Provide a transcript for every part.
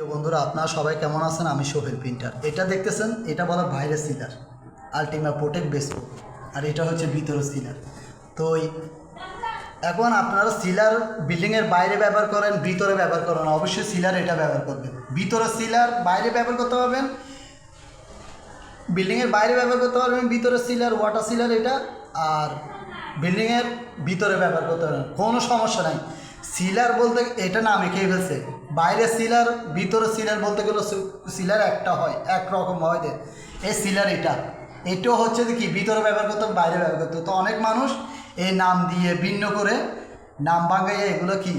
তো বন্ধুরা আপনারা সবাই কেমন আছেন? আমি সোহেল প্রিন্টার। এটা দেখতেছেন, এটা বলা বাইরের সিলার আলটিমা প্রোটেক্ট বেসবো, আর এটা হচ্ছে ভিতরের সিলার। তো এখন আপনারা সিলার বিল্ডিংয়ের বাইরে ব্যবহার করেন, ভিতরে ব্যবহার করেন, অবশ্যই সিলার এটা ব্যবহার করবেন। ভিতরে সিলার বাইরে ব্যবহার করতে পারবেন, বিল্ডিংয়ের বাইরে ব্যবহার করতে পারবেন ভিতরে সিলার, ওয়াটার সিলার এটা, আর বিল্ডিংয়ের ভিতরে ব্যবহার করতে পারবেন, কোনো সমস্যা নাই। সিলার বলতে এটা নামে খেয়ে ফেলছে, বাইরে সিলার ভিতরে সিলার বলতে গেলে সিলার একটা হয়, একরকম হয়। এই সিলার এটাও হচ্ছে যে কি ভিতরে ব্যবহার করতে হবে, বাইরে ব্যবহার করতে হবে। তো অনেক মানুষ এই নাম দিয়ে ভিন্ন করে নাম ভাঙাইয়া এগুলো কি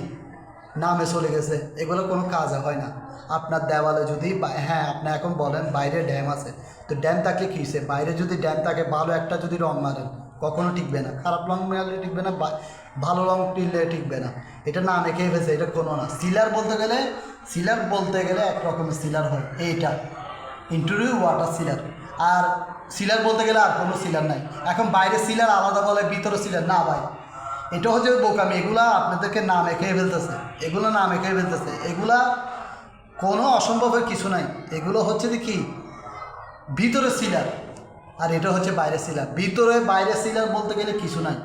নামে চলে গেছে, এগুলো কোনো কাজে হয় না। আপনার দেওয়ালে যদি হ্যাঁ আপনি এখন বলেন বাইরে ড্যাম আছে, তো ড্যাম থাকলে কী হয়েছে? বাইরে যদি ড্যাম থাকে, ভালো একটা যদি রং মারেন কখনো টিকবে না, খারাপ রং মারলে টিকবে না, ভালো রং টিকলে টিকবে না। এটা না মেখে ফেলছে, এটা কোনো না। সিলার বলতে গেলে এক রকমের সিলার হয় এইটা, ইন্টুরিউ ওয়াটার সিলার। আর সিলার বলতে গেলে আর কোনো সিলার নাই। এখন বাইরে সিলার আলাদা বলে, ভিতরে সিলার না ভাই, এটা হচ্ছে বোকামি। এগুলা আপনাদেরকে না মেখে ফেলতেছে, এগুলা কোনো অসম্ভবের কিছু নাই। এগুলো হচ্ছে কি ভিতরে সিলার, আর এটা হচ্ছে বাইরে সিলার। ভিতরে বাইরে সিলার বলতে গেলে কিছু নাই,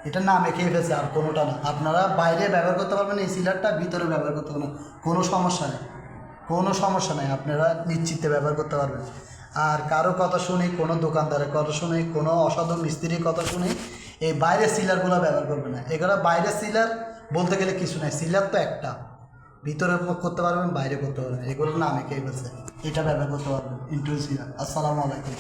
এটা না মেখে ফেলছে, আর কোনোটা না। আপনারা বাইরে ব্যবহার করতে পারবেন এই সিলারটা, ভিতরে ব্যবহার করতে পারবেন, কোনো সমস্যা নেই, আপনারা নিশ্চিন্তে ব্যবহার করতে পারবেন। আর কারো কথা শুনে, কোনো দোকানদারের কথা শুনে, কোনো অসাধু মিস্ত্রির কথা শুনে এই বাইরের সিলারগুলো ব্যবহার করবে না। এগুলো বাইরের সিলার বলতে গেলে কিছু নাই, সিলার তো একটা, ভিতরে করতে পারবেন, বাইরে করতে পারবেন। এগুলো না মেখে ফেলছে, এটা ব্যবহার করতে পারবেন ইন্টু সিলার। আসসালামু আলাইকুম।